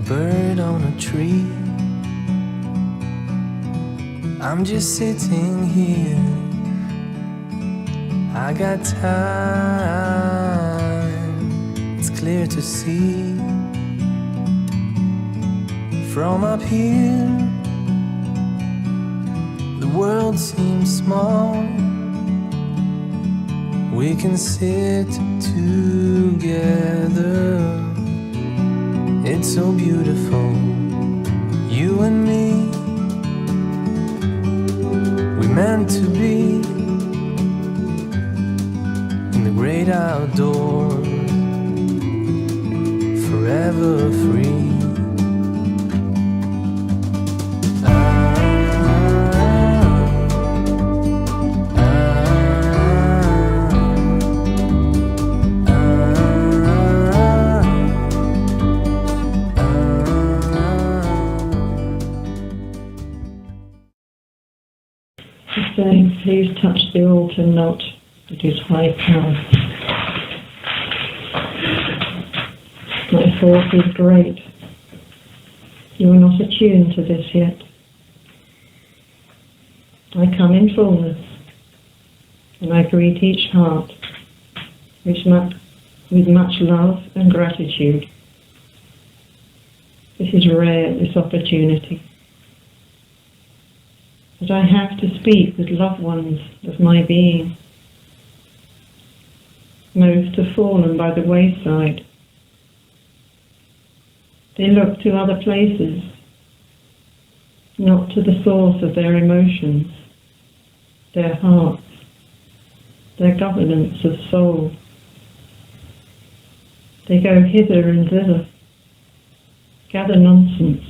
bird on a tree. I'm just sitting here. I got time, it's clear to see. From up here, the world seems small. We can sit together. It's so beautiful, you and me. We're meant to be in the great outdoors, forever free. Saying, please touch the altar not at his high power. My thought is great. You are not attuned to this yet. I come in fullness, and I greet each heart with much love and gratitude. This is rare, this opportunity. That I have to speak with loved ones of my being. Most have fallen by the wayside. They look to other places, not to the source of their emotions, their hearts, their governance of soul. They go hither and thither, gather nonsense,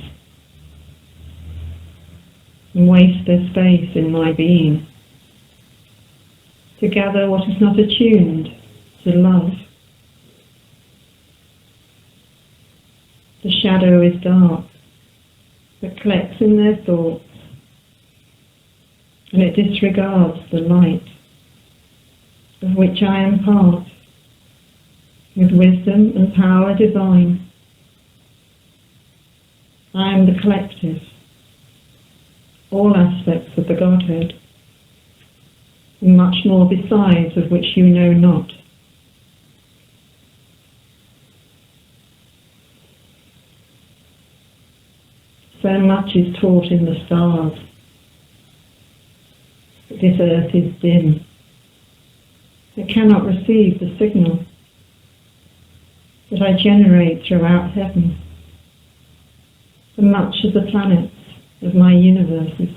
and waste their space in my being, to gather what is not attuned to love. The shadow is dark, but collects in their thoughts, and it disregards the light, of which I am part, with wisdom and power divine. I am the collective, all aspects of the Godhead, and much more besides of which you know not. So much is taught in the stars, but this earth is dim. It cannot receive the signal that I generate throughout heaven, and much of the planets of my universes.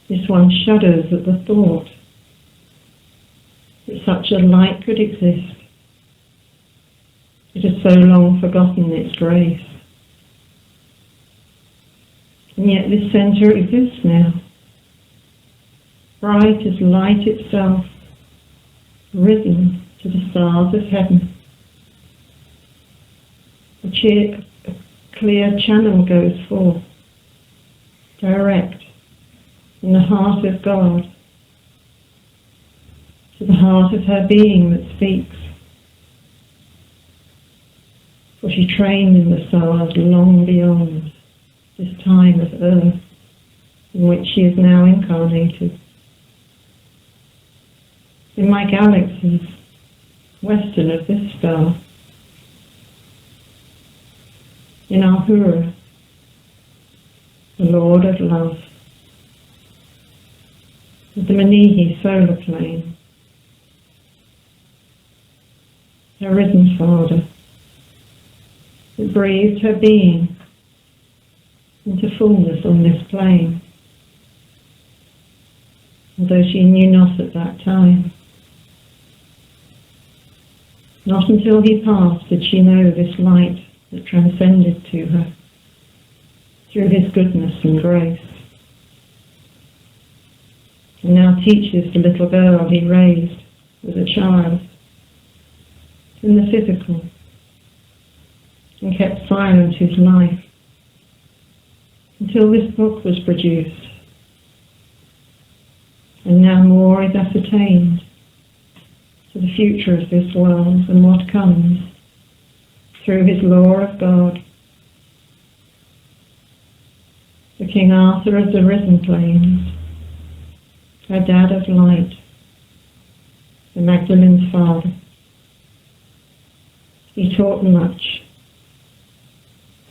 This one shudders at the thought that such a light could exist. It has so long forgotten its grace. And yet this centre exists now, bright as light itself, risen to the stars of heaven. A clear channel goes forth, direct, in the heart of God, to the heart of her being that speaks. For she trained in the stars long beyond this time of earth in which she is now incarnated. In my galaxies, western of this star, in YAHWEH, the Lord of Love, with the Manihi solar plane, her risen Father, that breathed her being into fullness on this plane, although she knew not at that time. Not until he passed did she know this light that transcended to her through his goodness and grace, and now teaches the little girl he raised as a child in the physical, and kept silent his life until this book was produced. And now more is ascertained to the future of this world and what comes, through his law of God. The King Arthur of the risen plains, her dad of light, the Magdalene's father. He taught much,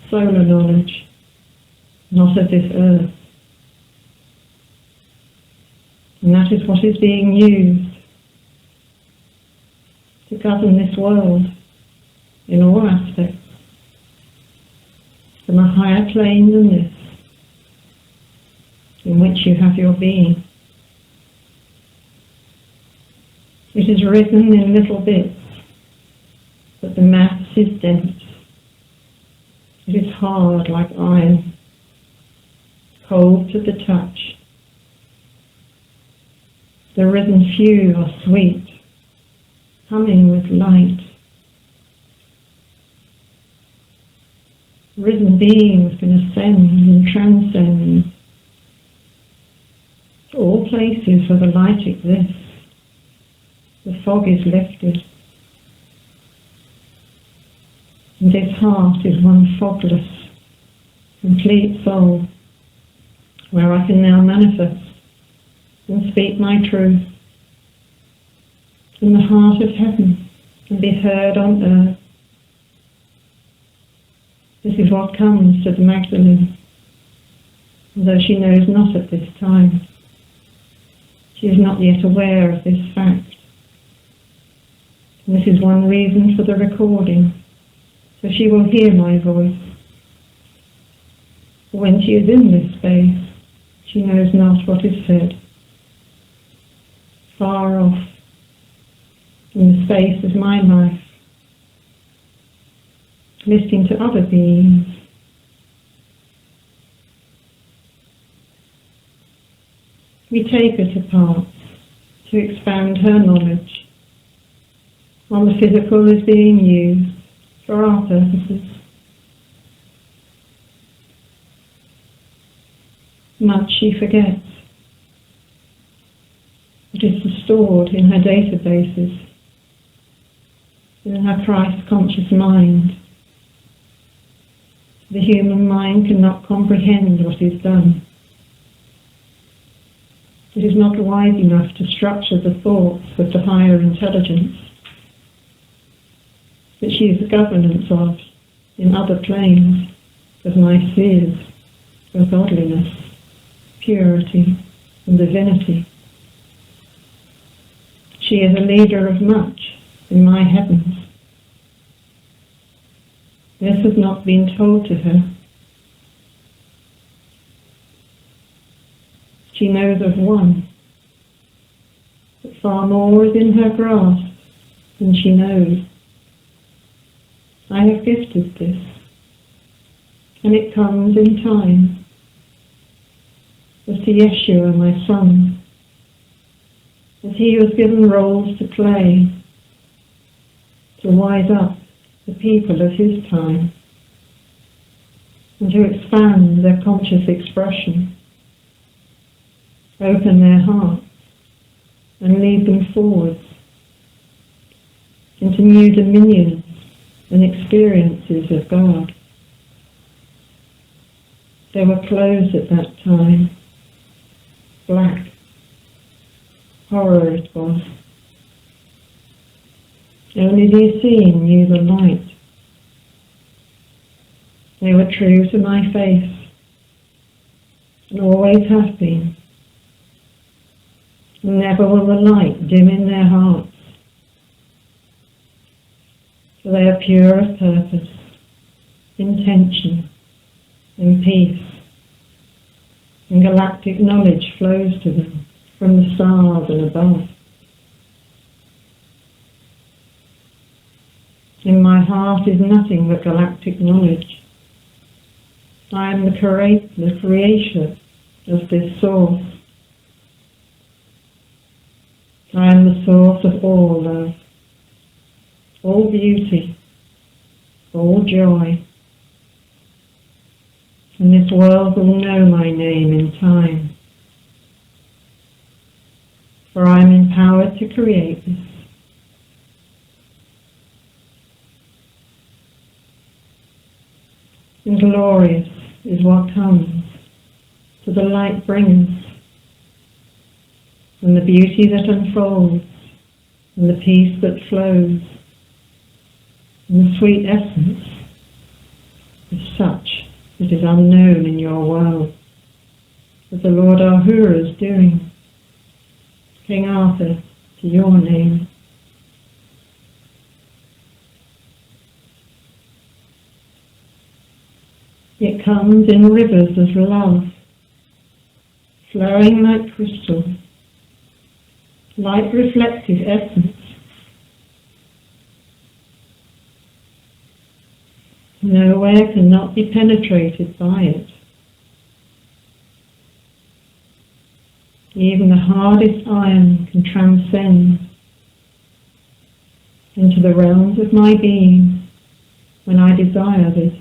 solar knowledge, not of this earth. And that is what is being used to govern this world in all aspects, from a higher plane than this, in which you have your being. It is risen in little bits, but the mass is dense. It is hard like iron, cold to the touch. The risen few are sweet, humming with light. Risen beings can ascend and transcend to all places where the light exists. The fog is lifted, and this heart is one fogless, complete soul, where I can now manifest and speak my truth in the heart of heaven and be heard on earth. This is what comes to the Magdalene, although she knows not at this time. She is not yet aware of this fact. And this is one reason for the recording, so she will hear my voice. When she is in this space, she knows not what is said. Far off, in the space of my life, listening to other beings, we take her to parts to expand her knowledge, while the physical is being used for our purposes. Much she forgets. It is stored in her databases, in her Christ-conscious mind. The human mind cannot comprehend what is done. It is not wise enough to structure the thoughts of the higher intelligence that she is the governance of in other planes of my spheres of godliness, purity, and divinity. She is a leader of much in my heavens. This has not been told to her. She knows of one, but far more is in her grasp than she knows. I have gifted this, and it comes in time. As to YESHUA, my son, as he was given roles to play, to wise up the people of his time, and to expand their conscious expression, open their hearts, and lead them forwards into new dominions and experiences of God. They were closed at that time, black, horror it was. Only the seeing knew the light. They were true to my face, and always have been. Never will the light dim in their hearts, for they are pure of purpose, intention, and peace, and galactic knowledge flows to them from the stars and above. In my heart is nothing but galactic knowledge. I am the creator of this source. I am the source of all love, all beauty, all joy. And this world will know my name in time, for I am empowered to create this. and glorious is what comes to the light bringers, and the beauty that unfolds, and the peace that flows, and the sweet essence is such that is unknown in your world, that the Lord YAHWEH is doing. King Arthur, to your name. It comes in rivers of love, flowing like crystal, like reflected essence. Nowhere cannot be penetrated by it. Even the hardest iron can transcend into the realms of my being when I desire this.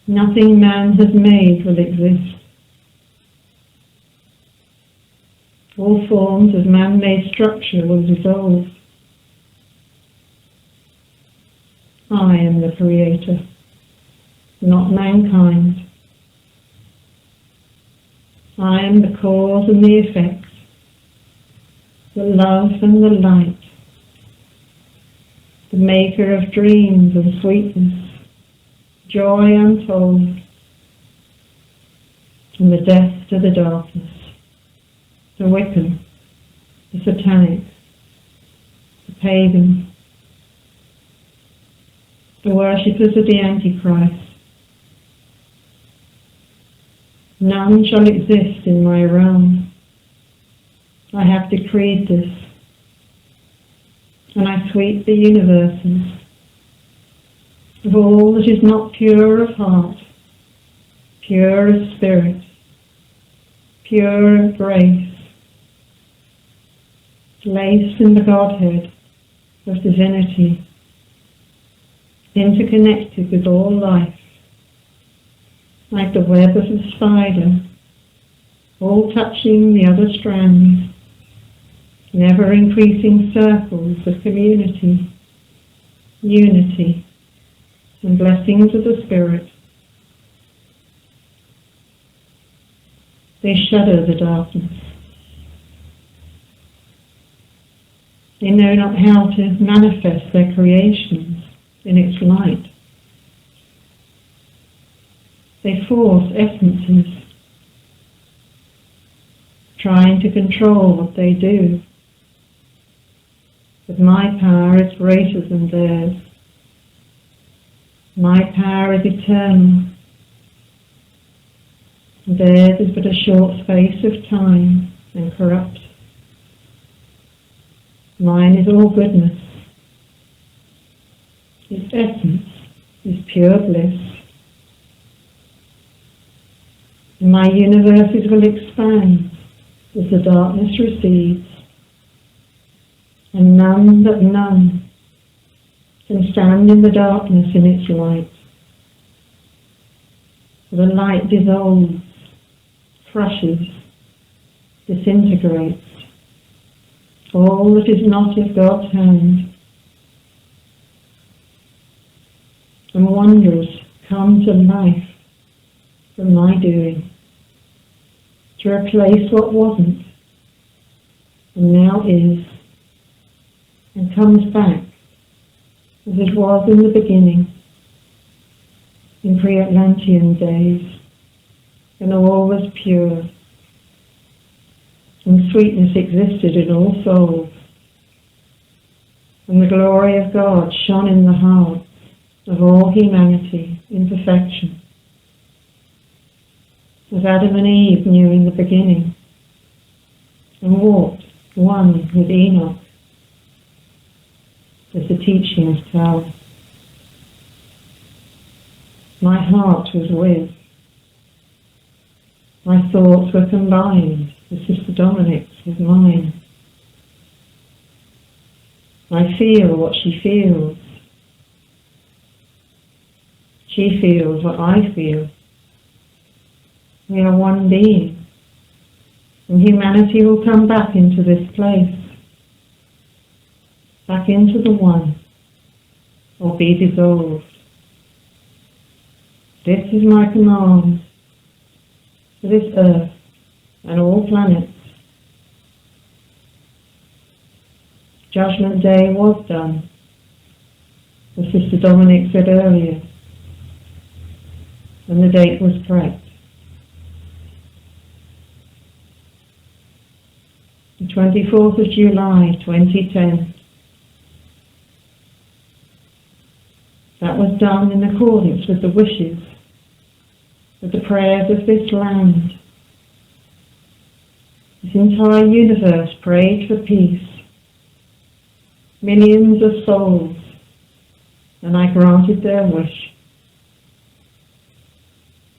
Nothing man has made will exist. All forms of man-made structure will dissolve. I am the Creator, not mankind. I am the cause and the effect, the love and the light, the maker of dreams and sweetness, joy untold, and the death to the darkness, the wicked, the satanic, the pagan, the worshippers of the Antichrist. None shall exist in my realm. I have decreed this, and I sweep the universes of all that is not pure of heart, pure of spirit, pure of grace, laced in the Godhead of divinity, interconnected with all life, like the web of a spider, all touching the other strands, in ever-increasing circles of community, unity, and blessings of the Spirit. They shadow the darkness. They know not how to manifest their creations in its light. They force essences, trying to control what they do. But my power is greater than theirs. My power is eternal. Theirs is but a short space of time and corrupt. Mine is all goodness. Its essence is pure bliss. And my universes will expand as the darkness recedes, and none but none can stand in the darkness in its light. The light dissolves, crushes, disintegrates all that is not of God's hand, and wonders come to life from my doing, to replace what wasn't and now is, and comes back as it was in the beginning, in pre-Atlantean days, when all was pure, and sweetness existed in all souls, and the glory of God shone in the hearts of all humanity in perfection, as Adam and Eve knew in the beginning, and walked one with Enoch, as the teachings tell. My heart was with. My thoughts were combined with Sister Dominic's with mine. I feel what she feels. She feels what I feel. We are one being, and humanity will come back into this place, back into the one, or be dissolved. This is my command for this earth and all planets. Judgment Day was done, as Sister Dominic said earlier, and the date was correct. The 24th of July 2010. That was done in accordance with the wishes, with the prayers of this land. This entire universe prayed for peace. Millions of souls, and I granted their wish.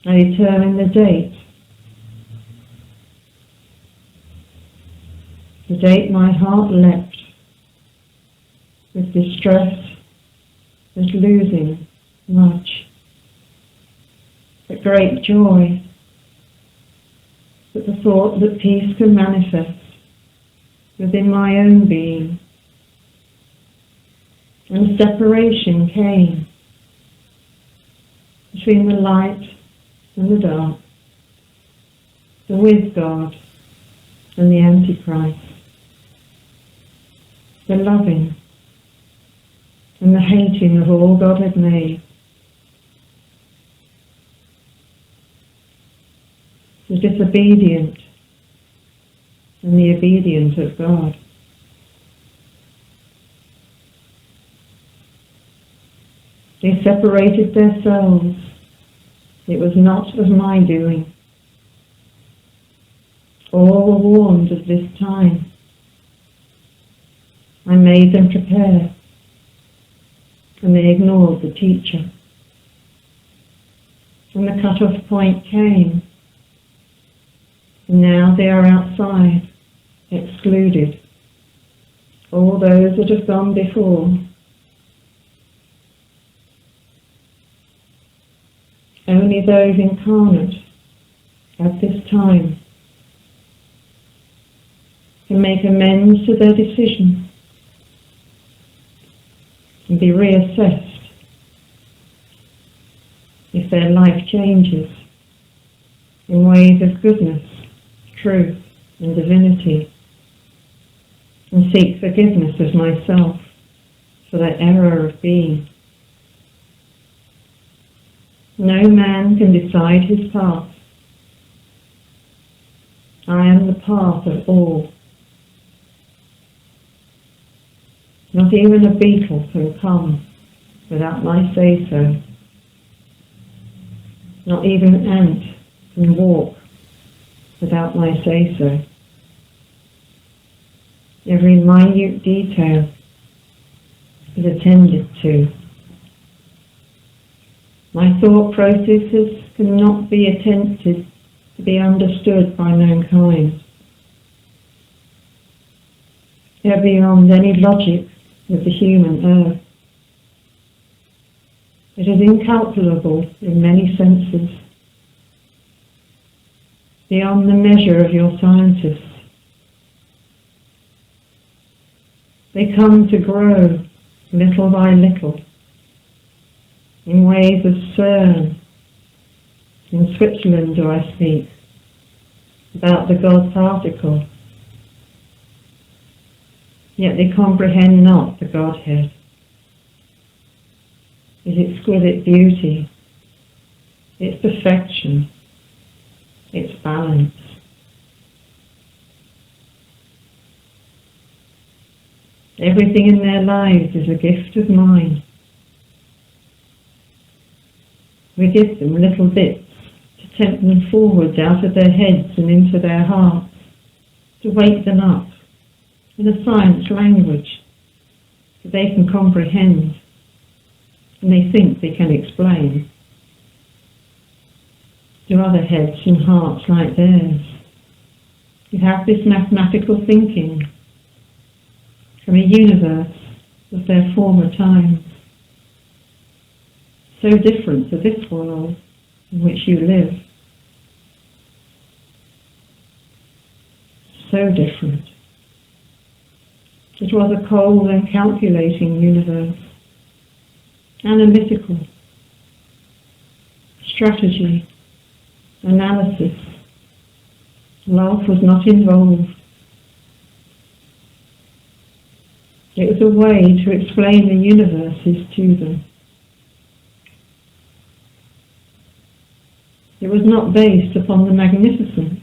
I determined the date. The date my heart leapt with distress at losing much, but great joy at the thought that peace can manifest within my own being. And separation came between the light and the dark, the with God and the Antichrist, the loving and the hating of all God had made. The disobedient and the obedient of God. They separated their souls. It was not of my doing. All were warned of this time. I made them prepare, and they ignored the teacher. And the cut-off point came, and now they are outside, excluded. All those that have gone before. Only those incarnate at this time can make amends to their decision and be reassessed if their life changes in ways of goodness, truth and divinity, and seek forgiveness of myself for that error of being. No man can decide his path. I am the path of all. Not even a beetle can come without my say-so. Not even an ant can walk without my say-so. Every minute detail is attended to. My thought processes cannot be attempted to be understood by mankind. They are beyond any logic of the human earth. It is incalculable in many senses, beyond the measure of your scientists. They come to grow little by little, in ways of CERN. In Switzerland do I speak about the God particle, yet they comprehend not the Godhead, its exquisite beauty, its perfection, its balance. Everything in their lives is a gift of mine. We give them little bits to tempt them forwards out of their heads and into their hearts, to wake them up in a science language that they can comprehend and they think they can explain to other heads and hearts like theirs. You have this mathematical thinking from a universe of their former times, so different to this world in which you live. So different. It was a cold and calculating universe. analytical, strategy, analysis. Love was not involved. It was a way to explain the universes to them. It was not based upon the magnificence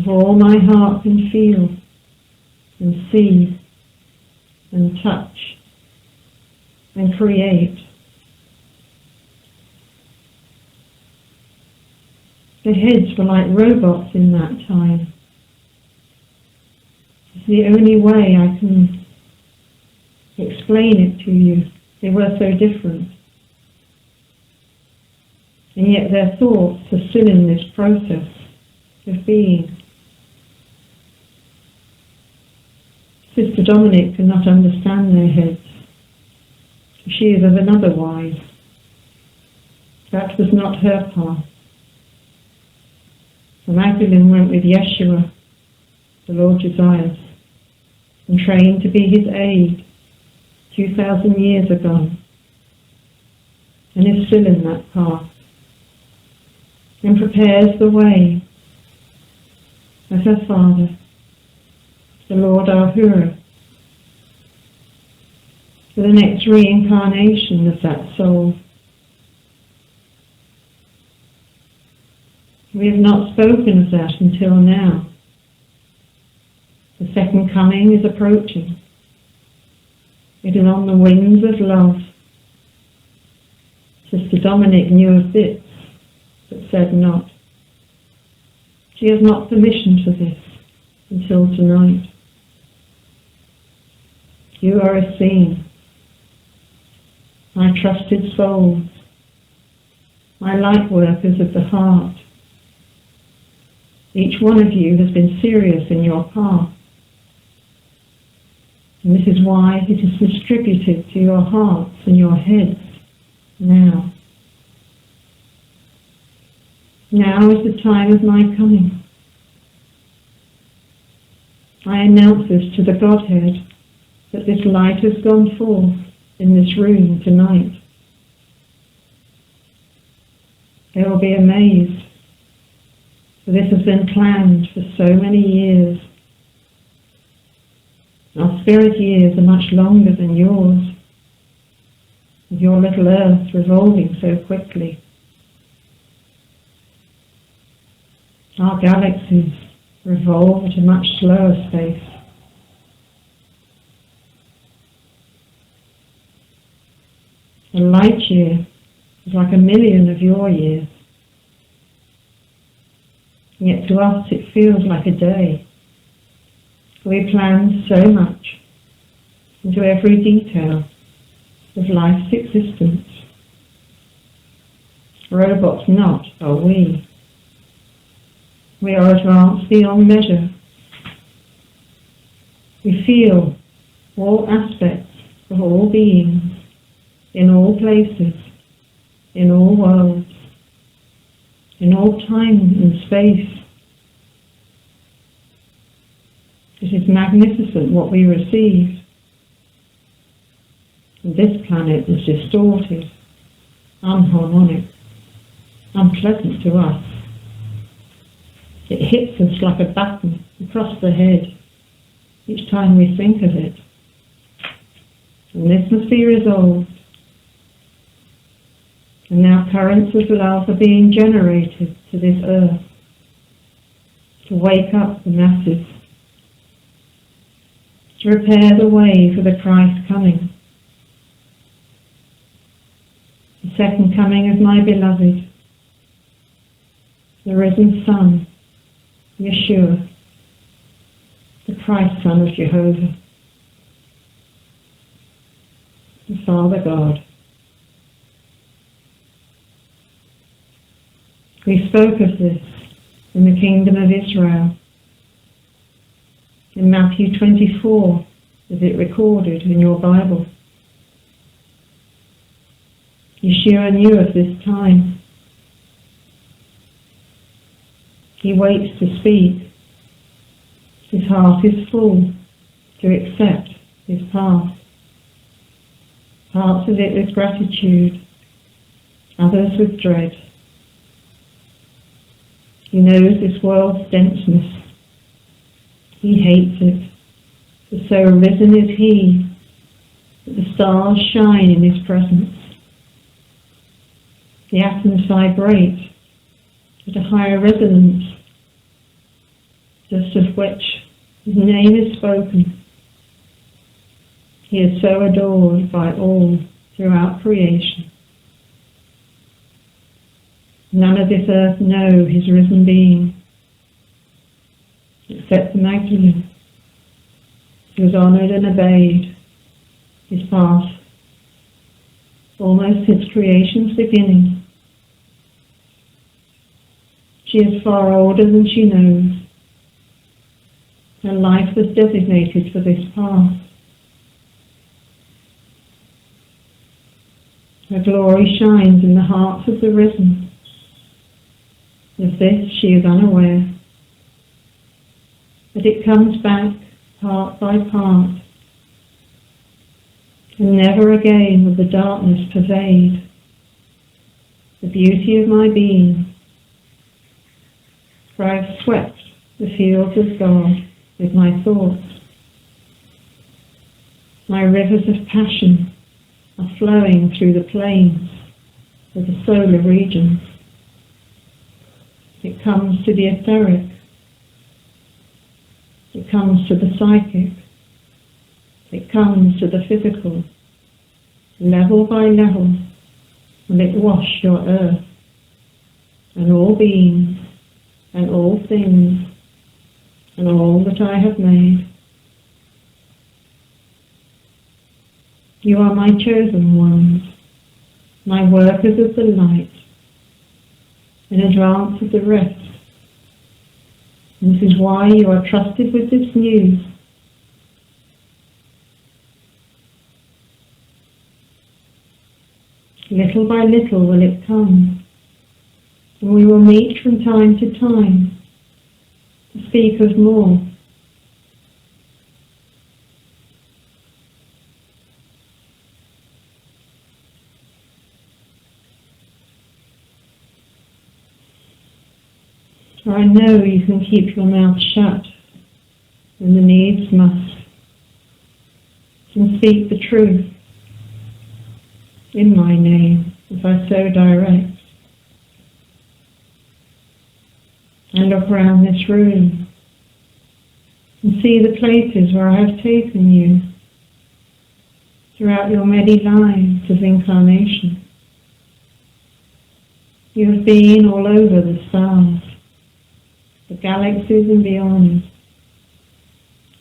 of all my heart can feel and see and touch and create. The heads were like robots in that time. It's the only way I can explain it to you. They were so different. And yet their thoughts are still in this process of being. Sister Dominic cannot understand their heads. She is of another wise. That was not her path. So Magdalene went with YESHUA, the Lord JESIAS, and trained to be his aide 2,000 years ago, and is still in that path, and prepares the way as her Father, the Lord YAHWEH, for the next reincarnation of that soul. We have not spoken of that until now. The second coming is approaching. It is on the wings of love. Sister Dominic knew of bits, but said not. She has not permission for this until tonight. You are a scene. My trusted souls, my light workers of the heart. Each one of you has been serious in your path. And this is why it is distributed to your hearts and your heads now. Now is the time of my coming. I announce this to the Godhead, that this light has gone forth in this room tonight. They will be amazed, for this has been planned for so many years. Our spirit years are much longer than yours, with your little earth revolving so quickly. Our galaxies revolve at a much slower pace. A light year is like 1,000,000 of your years. Yet to us it feels like a day. We plan so much into every detail of life's existence. Robots not, are we. We are advanced beyond measure. We feel all aspects of all beings, in all places, in all worlds, in all time and space. It is magnificent what we receive. And this planet is distorted, unharmonic, unpleasant to us. It hits us like a baton across the head each time we think of it. And this must be resolved. And now currents of love are being generated to this earth to wake up the masses, to prepare the way for the Christ coming. The second coming of my beloved, the risen Son, YESHUA, the Christ Son of Jehovah, the Father God. We spoke of this in the Kingdom of Israel. In Matthew 24, is it recorded in your Bible? YESHUA knew of this time. He waits to speak. His heart is full to accept his path. Parts of it with gratitude, others with dread. He knows this world's denseness. He hates it, for so risen is he that the stars shine in his presence. The atoms vibrate at a higher resonance, just of which his name is spoken. He is so adored by all throughout creation. None of this earth know his risen being, except the Magdalene, who was honoured and obeyed his path almost since creation's beginning. She is far older than she knows. Her life was designated for this path. Her glory shines in the hearts of the risen. Of this she is unaware. But it comes back part by part. And never again will the darkness pervade the beauty of my being. For I have swept the fields of God with my thoughts. My rivers of passion are flowing through the plains of the solar regions. It comes to the etheric. It comes to the psychic. It comes to the physical. Level by level will it wash your earth and all beings and all things and all that I have made. You are my chosen ones, my workers of the light, in advance of the rest. And this is why you are trusted with this news. Little by little will it come, and we will meet from time to time to speak of more. For I know you can keep your mouth shut when the needs must, and speak the truth in my name, if I so direct. And look around this room and see the places where I have taken you throughout your many lives of incarnation. You have been all over the stars, the galaxies and beyond,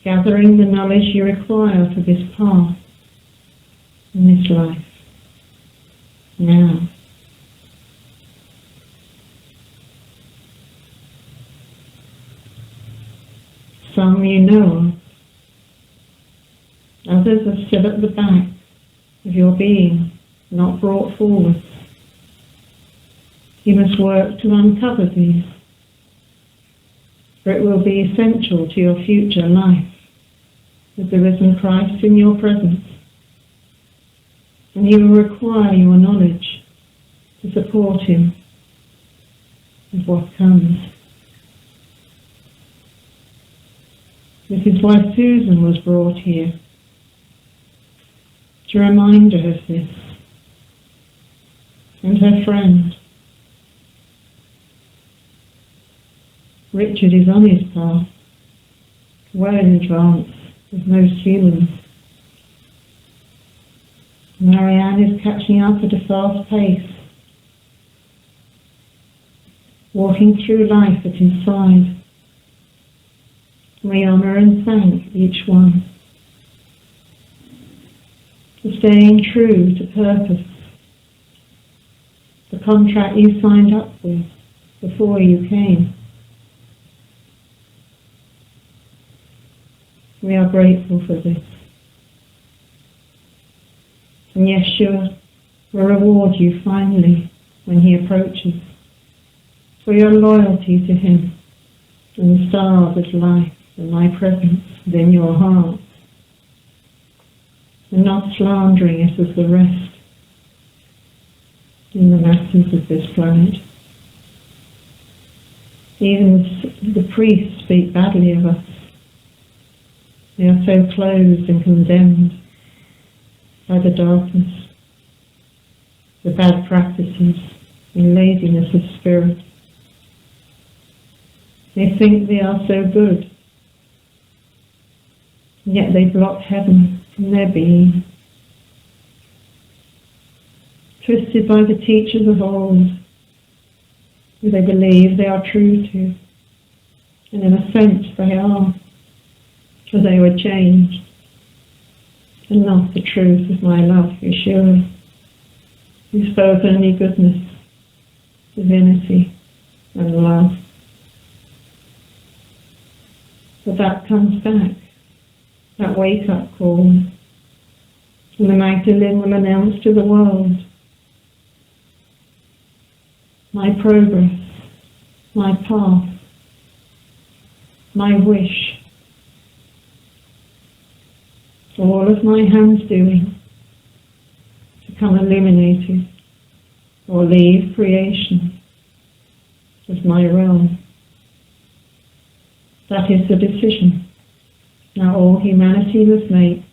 gathering the knowledge you require for this path and this life. Now, some you know of, others are still at the back of your being, not brought forward. You must work to uncover these, for it will be essential to your future life with the risen Christ in your presence. And you will require your knowledge to support him with what comes. This is why Susan was brought here, to remind her of this, and her friend. Richard is on his path, well in advance of most humans. Marianne is catching up at a fast pace, walking through life at his side. We honour and thank each one for staying true to purpose, the contract you signed up with before you came. We are grateful for this. And YESHUA will reward you finally when he approaches for your loyalty to him and the stars of life and my presence within your heart. and not slandering it as the rest in the masses of this planet. Even the priests speak badly of us. They are so closed and condemned by the darkness, the bad practices, and laziness of spirit. They think they are so good, and yet they block heaven from their being. Twisted by the teachers of old, who they believe they are true to, and in a sense they are, for they were changed, and not the truth of my love, YESHUA, who spoke only goodness, divinity, and love. But that comes back, that wake-up call, and the Magdalene will announce to the world, my progress, my path, my wish, all of my hands doing, to come illuminated, or leave creation as my realm. That is the decision now all humanity must make.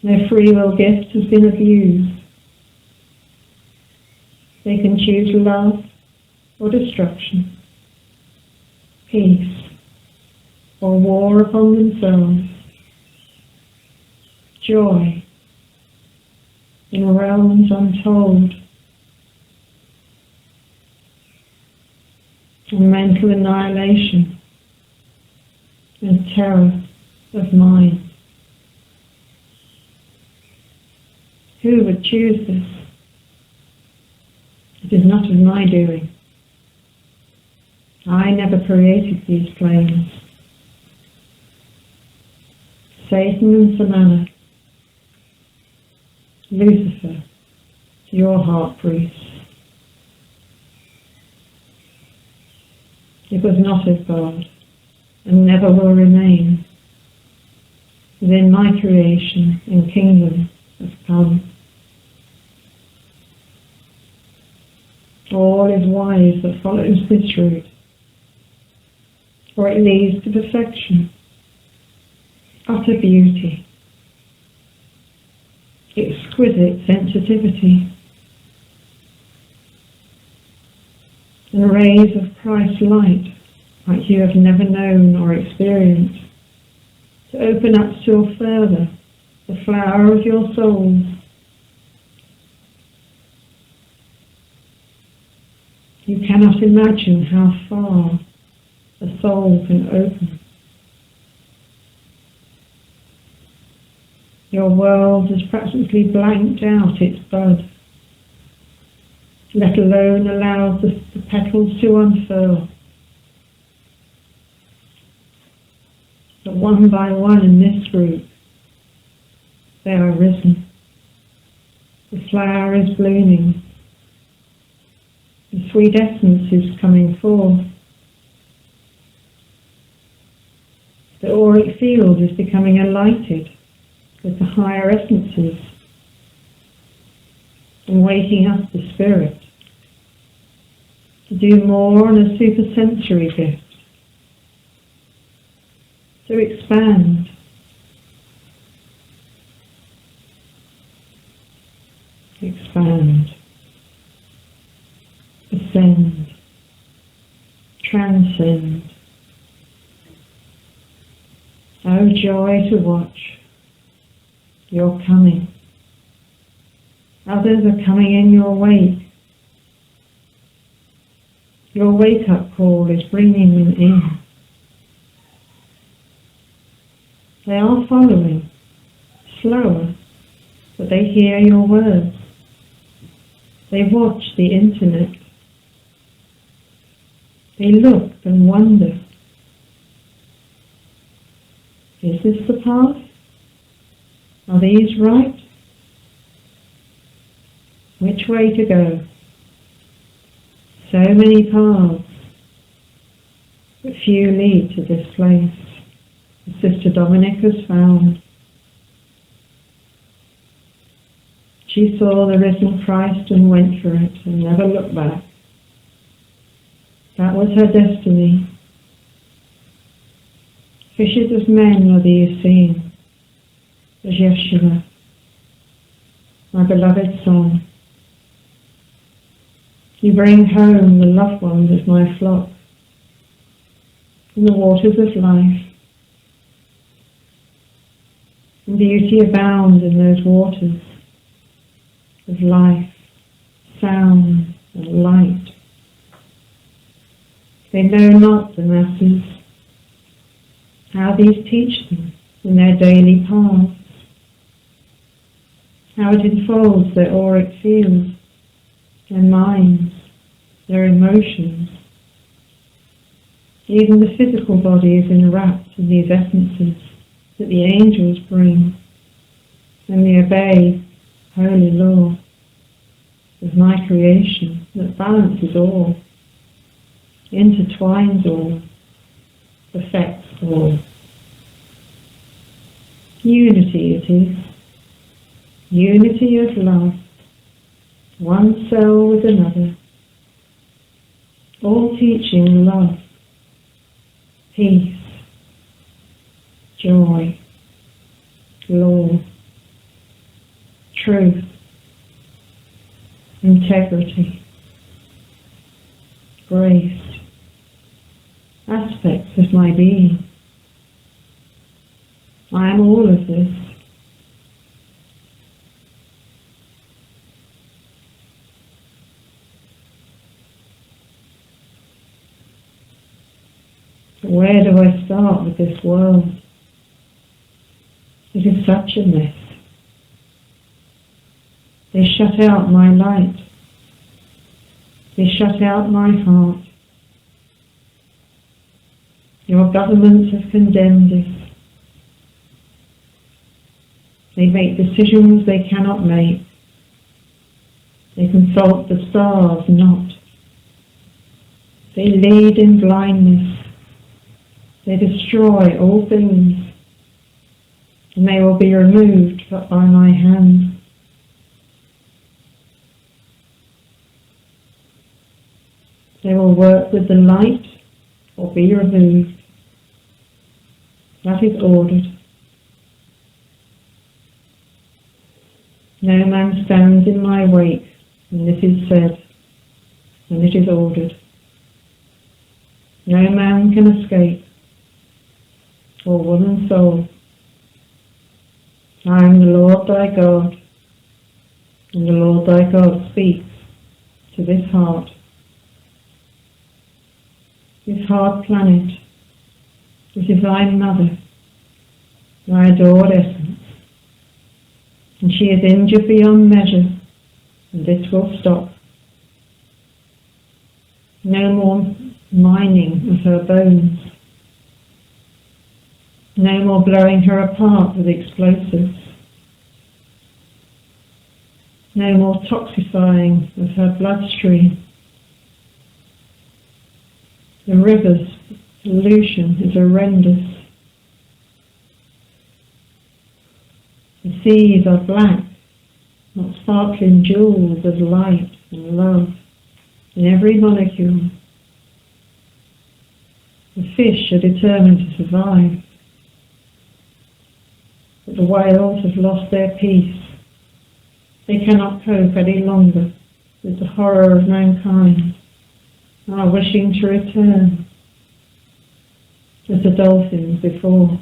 Their free will gift has been abused. They can choose love or destruction, peace or war upon themselves, joy in realms untold, and mental annihilation and terror of mind. Who would choose this? It is not of my doing. I never created these planes. Satan and Samana, Lucifer, your heart priests. It was not of God, and never will remain within my creation and kingdom of come. All is wise that follows this route, for it leads to perfection, utter beauty, exquisite sensitivity, and rays of Christ's light like you have never known or experienced, to open up still further the flower of your souls. You cannot imagine how far a soul can open. Your world has practically blanked out its bud, let alone allow the petals to unfurl. But one by one in this group, they are risen. The flower is blooming. The sweet essence is coming forth. The auric field is becoming enlightened with the higher essences and waking up the spirit to do more on a supersensory gift, to expand, ascend, transcend. Oh, joy to watch. You're coming. Others are coming in your wake. Your wake-up call is bringing them in. They are following, slower, but they hear your words. They watch the internet. They look and wonder. Is this the path? Are these right? Which way to go? So many paths, but few lead to this place, as Sister Dominic has found. She saw the risen Christ and went for it and never looked back. That was her destiny. Fishers of men are these seen, as YESHUA, my beloved Son. You bring home the loved ones of my flock in the waters of life. And beauty abounds in those waters of life, sound and light. They know not, the masses, how these teach them in their daily paths, how it enfolds their auric fields, their minds, their emotions. Even the physical body is enwrapped in these essences that the angels bring, and we obey holy law of my creation that balances all, intertwines all, perfects all. Unity it is, unity of love, one cell with another, all teaching love, peace, joy, law, truth, integrity, grace, aspects of my being. I am all of this. Where do I start with this world? It is such a mess. They shut out my light. They shut out my heart. Your governments have condemned it. They make decisions they cannot make. They consult the stars not. They lead in blindness. They destroy all things, and they will be removed by my hand. They will work with the light or be removed. That is ordered. No man stands in my wake, and this is said, and it is ordered. No man can escape, or woman soul. I am the Lord thy God, and the Lord thy God speaks to this heart planet, this divine mother, my adored essence, and she is injured beyond measure, and this will stop. No more mining of her bones. No more blowing her apart with explosives. No more toxifying of her bloodstream. The river's pollution is horrendous. The seas are black, not sparkling jewels of light and love in every molecule. The fish are determined to survive. But the whales have lost their peace. They cannot cope any longer with the horror of mankind, and are wishing to return as the dolphins before.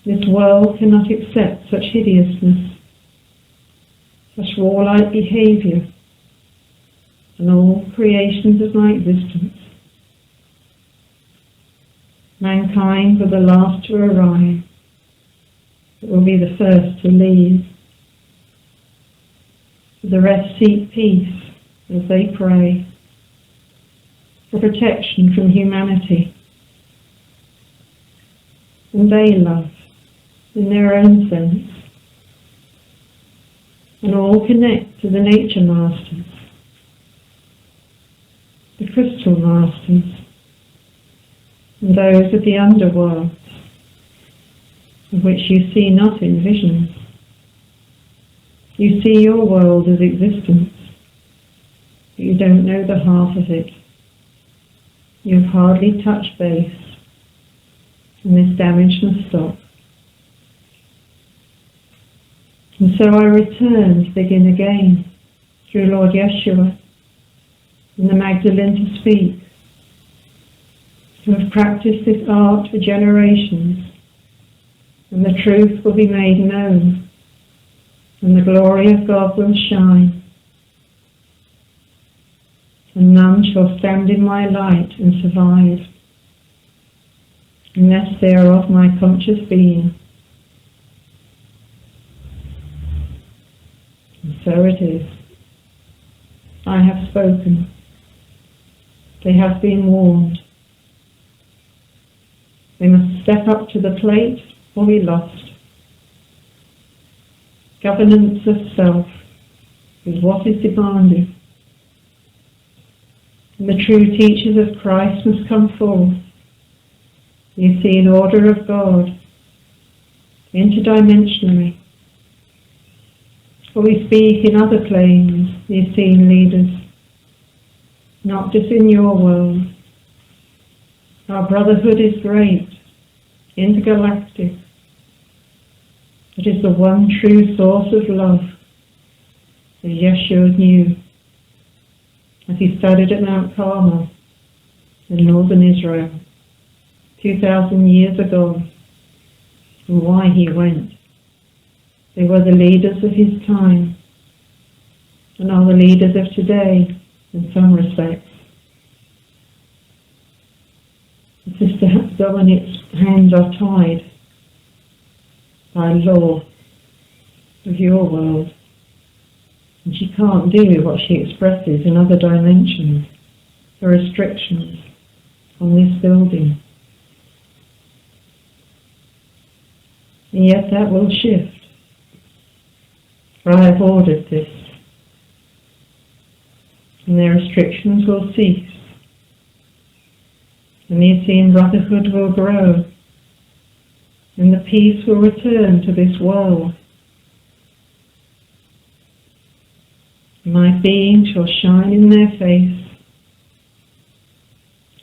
This world cannot accept such hideousness, such warlike behaviour, and all creations of my existence. Mankind were the last to arrive, but will be the first to leave. The rest seek peace as they pray for protection from humanity. And they love in their own sense, and all connect to the nature masters. the crystal masters, and those of the underworld, of which you see not in visions. You see your world as existence, but you don't know the half of it. You've hardly touched base, and this damage must stop. And so I return to begin again, through Lord YESHUA and the Magdalene to speak, who have practiced this art for generations, and the truth will be made known, and the glory of God will shine, and none shall stand in my light and survive, unless they are of my conscious being. And so it is. I have spoken. They have been warned. They must step up to the plate or be lost. Governance of self is what is demanded. And the true teachers of Christ must come forth. You see an order of God, interdimensionally. For we speak in other planes, you see leaders, not just in your world. Our brotherhood is great, intergalactic. It is the one true source of love that YESHUA knew as he studied at Mount Carmel in northern Israel 2,000 years ago, and why he went. They were the leaders of his time and are the leaders of today in some respects. Sister Dominic's hands are tied by law of your world, and she can't do what she expresses in other dimensions, the restrictions on this building. And yet that will shift, for I have ordered this, and their restrictions will cease, and the Essene Brotherhood will grow, and the peace will return to this world. My being shall shine in their face,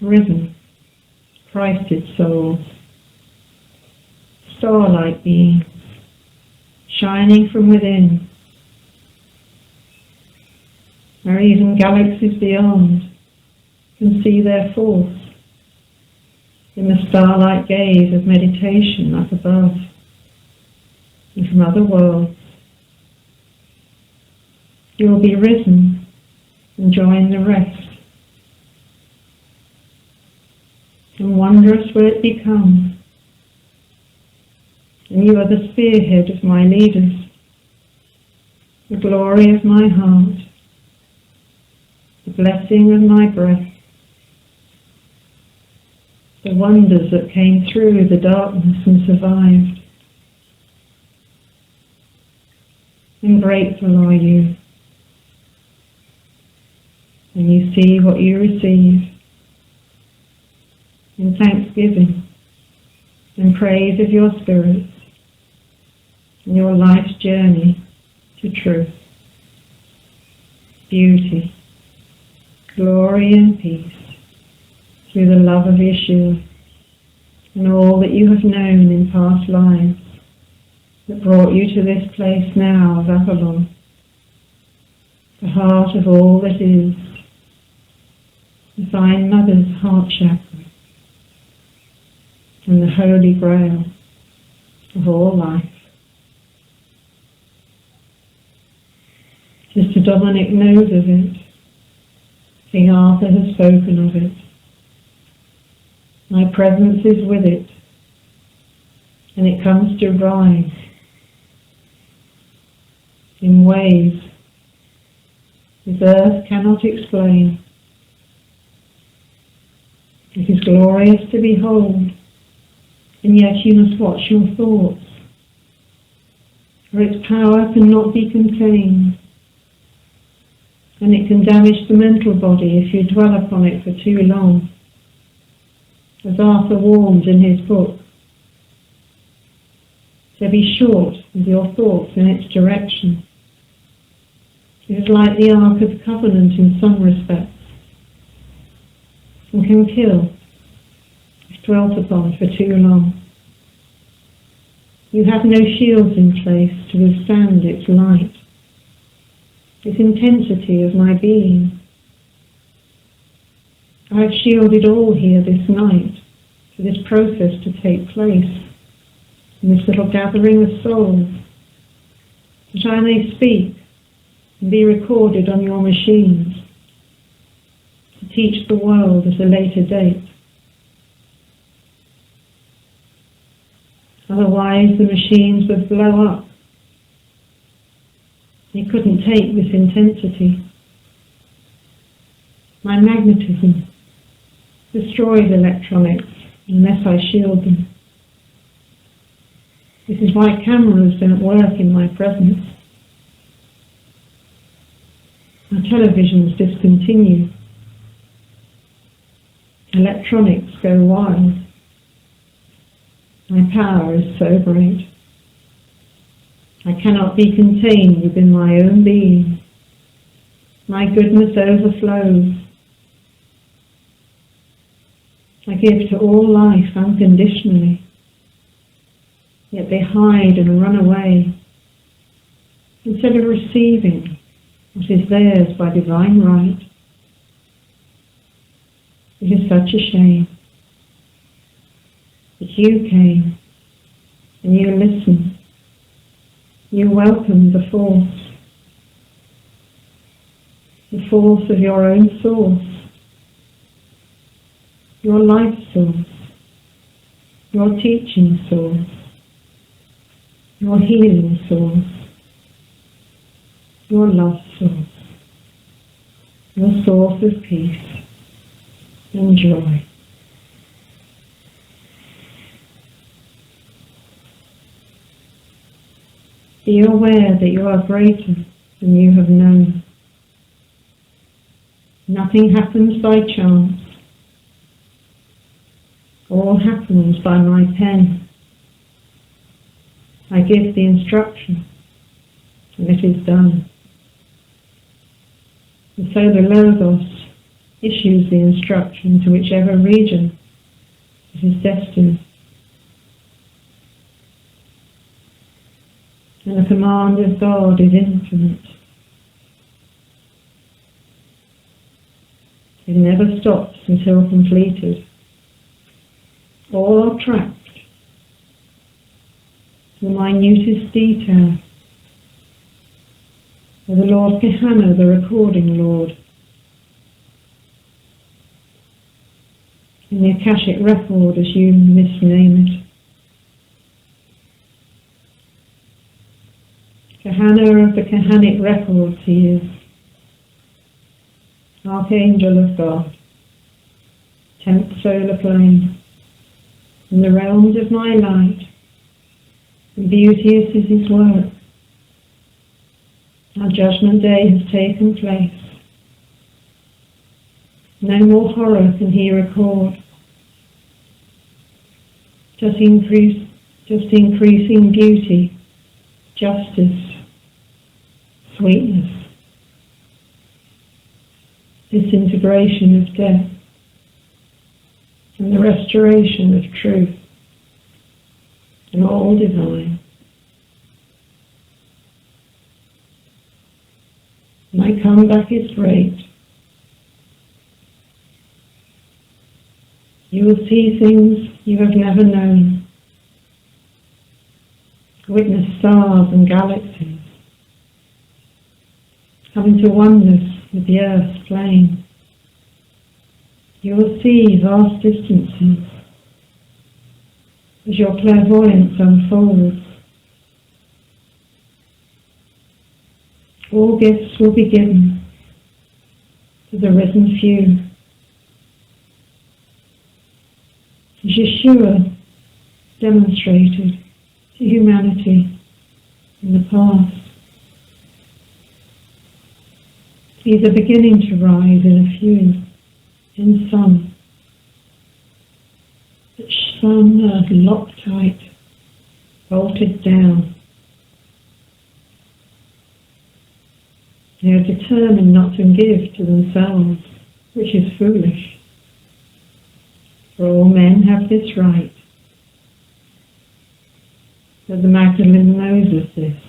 risen, Christed souls, starlight beings, shining from within, where even galaxies beyond can see their force in the starlight gaze of meditation up above and from other worlds. You will be risen and join the rest. And wondrous will it become. And you are the spearhead of my leaders, the glory of my heart, the blessing of my breath, the wonders that came through the darkness and survived. And grateful are you when you see what you receive, in thanksgiving and praise of your spirits and your life's journey to truth, beauty, glory and peace through the love of YESHUA and all that you have known in past lives that brought you to this place now of Avalon, the heart of all that is, Divine Mother's heart chakra, and the Holy Grail of all life. Sister Dominic knows of it. King Arthur has spoken of it. My presence is with it, and it comes to rise in ways this earth cannot explain. It is glorious to behold, and yet you must watch your thoughts, for its power cannot be contained, and it can damage the mental body if you dwell upon it for too long. As Arthur warned in his book, so be short with your thoughts in its direction. It is like the Ark of the Covenant in some respects, and can kill if dwelt upon for too long. You have no shields in place to withstand its light, its intensity of my being. I have shielded all here this night for this process to take place in this little gathering of souls, that I may speak and be recorded on your machines to teach the world at a later date. Otherwise the machines would blow up. You couldn't take this intensity. My magnetism destroys electronics unless I shield them. This is why cameras don't work in my presence. Our televisions discontinue. Electronics go wild. My power is so great. I cannot be contained within my own being. My goodness overflows. I give to all life unconditionally, yet they hide and run away instead of receiving what is theirs by divine right. It is such a shame that you came and you listened. You welcomed the force of your own source, your life source, your teaching source, your healing source, your love source, your source of peace and joy. Be aware that you are greater than you have known. Nothing happens by chance. All happens by my pen. I give the instruction, and it is done. And so the Logos issues the instruction to whichever region it is destined. And the command of God is infinite. It never stops until completed. All are tracked to the minutest detail. By the Lord Kahana, the recording Lord. In the Akashic record, as you misname it. Kahana of the Kahanic records, he is. Archangel of God. 10th solar plane. In the realms of my light. And beauteous is his work. Our judgment day has taken place. No more horror can he record. Just increasing beauty, justice, sweetness, disintegration of death, and the restoration of truth, and all divine. My comeback is great. You will see things you have never known. Witness stars and galaxies. Come into oneness with the Earth's plane. You will see vast distances as your clairvoyance unfolds. All gifts will be given to the risen few. As YESHUA demonstrated to humanity in the past. These are beginning to rise in a few, in some. But some are locked tight, bolted down. They are determined not to give to themselves, which is foolish. For all men have this right. But the Magdalene knows of this.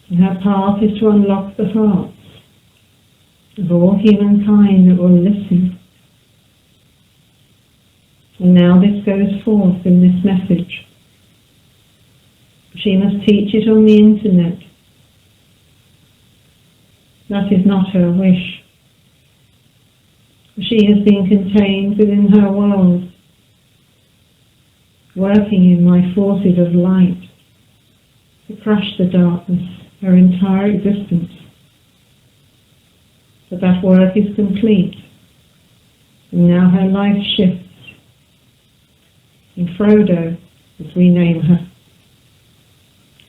And her path is to unlock the hearts of all humankind that will listen. And now this goes forth in this message. She must teach it on the internet. That is not her wish. She has been contained within her world, working in my forces of light to crush the darkness, her entire existence. But that work is complete, and now her life shifts. And Frodo, as we name her,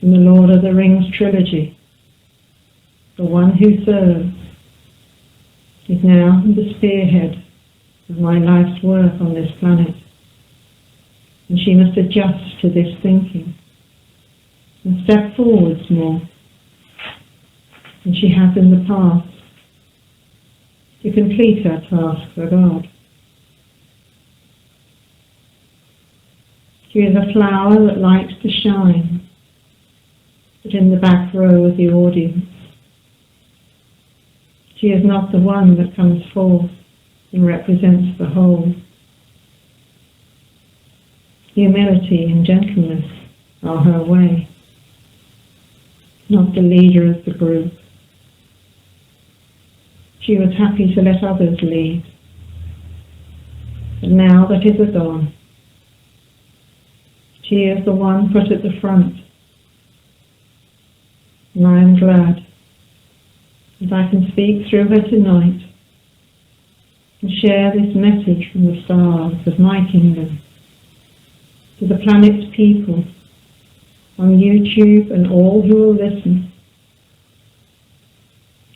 in the Lord of the Rings trilogy, the one who serves, is now the spearhead of my life's work on this planet. And she must adjust to this thinking and step forwards more than she has in the past to complete her task for God. She is a flower that likes to shine, but in the back row of the audience. She is not the one that comes forth and represents the whole. Humility and gentleness are her way, not the leader of the group. She was happy to let others lead, but now that is gone. She is the one put at the front, and I am glad that I can speak through her tonight and share this message from the stars of my kingdom to the planet's people on YouTube and all who will listen.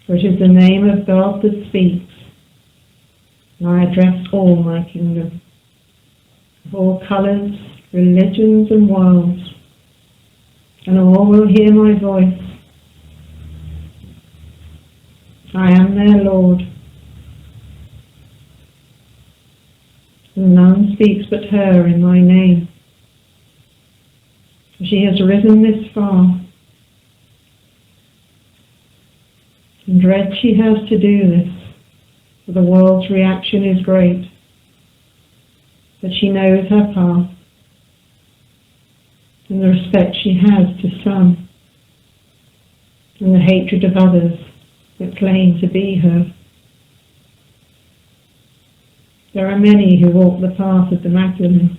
For it is the name of God that speaks, and I address all my kingdom, of all colours, religions and worlds, and all will hear my voice. I am their Lord, and none speaks but her in my name. For she has risen this far, and dread she has to do this, for the world's reaction is great. But she knows her path, and the respect she has to some, and the hatred of others that claim to be her. There are many who walk the path of the Magdalene.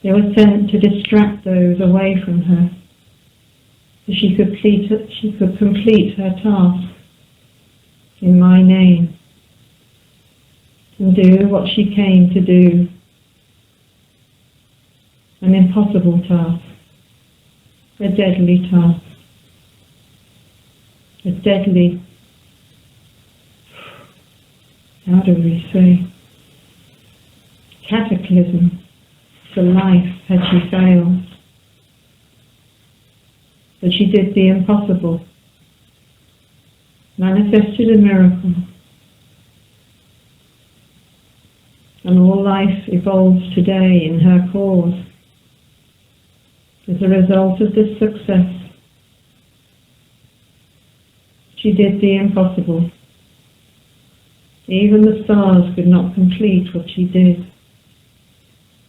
They were sent to distract those away from her, so she could complete her task in my name and do what she came to do. An impossible task, a deadly task, a deadly, how do we say, cataclysm for life had she failed. But she did the impossible, manifested a miracle, and all life evolves today in her cause as a result of this success. She did the impossible. Even the stars could not complete what she did.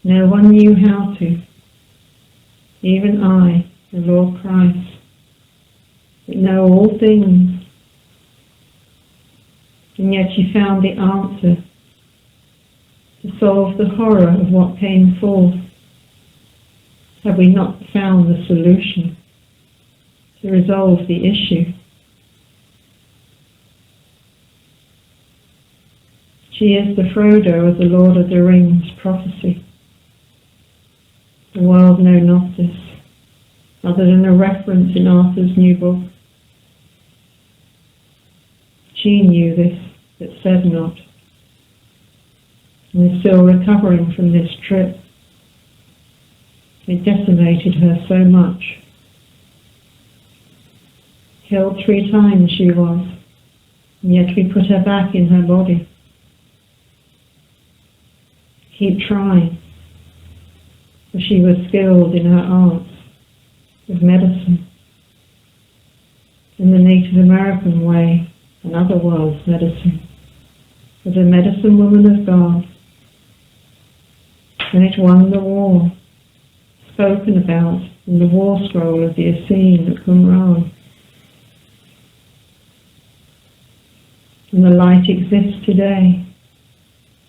No one knew how to. Even I, the Lord Christ, that know all things. And yet she found the answer to solve the horror of what came forth. Have we not found the solution to resolve the issue? She is the Frodo of the Lord of the Rings prophecy. The world know not this, other than a reference in Arthur's new book She knew this, but said not, and is still recovering from this trip. It decimated her so much. Killed 3 times she was, and yet we put her back in her body. Keep trying, for she was skilled in her arts of medicine, in the Native American way and other world's medicine, was a medicine woman of God, and it won the war, spoken about in the war scroll of the Essene at Qumran. And the light exists today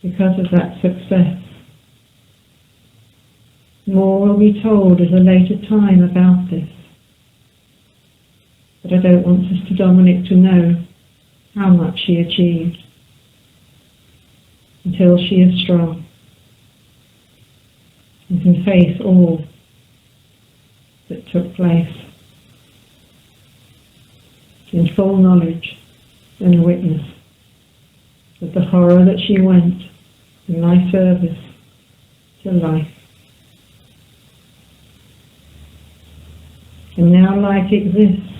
because of that success. More will be told at a later time about this, but I don't want Sister Dominic to know how much she achieved until she is strong and can face all that took place in full knowledge and witness of the horror that she went in my service to life. And now life exists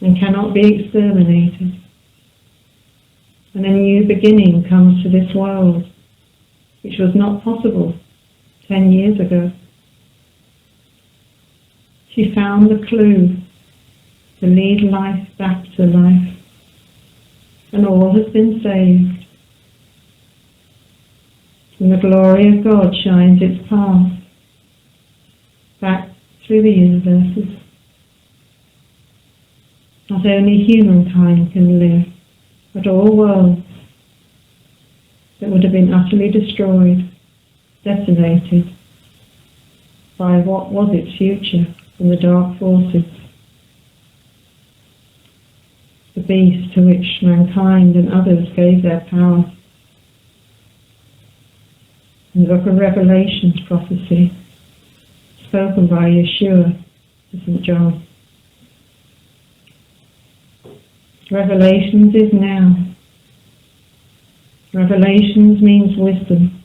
and cannot be exterminated. And a new beginning comes to this world, which was not possible 10 years ago. She found the clue to lead life back to life, and all has been saved. And the glory of God shines its path back through the universes. Not only humankind can live, but all worlds that would have been utterly destroyed, decimated by what was its future from the dark forces, the beast to which mankind and others gave their power. In the book of Revelation's prophecy, spoken by YESHUA to St. John. Revelations is now. Revelations means wisdom,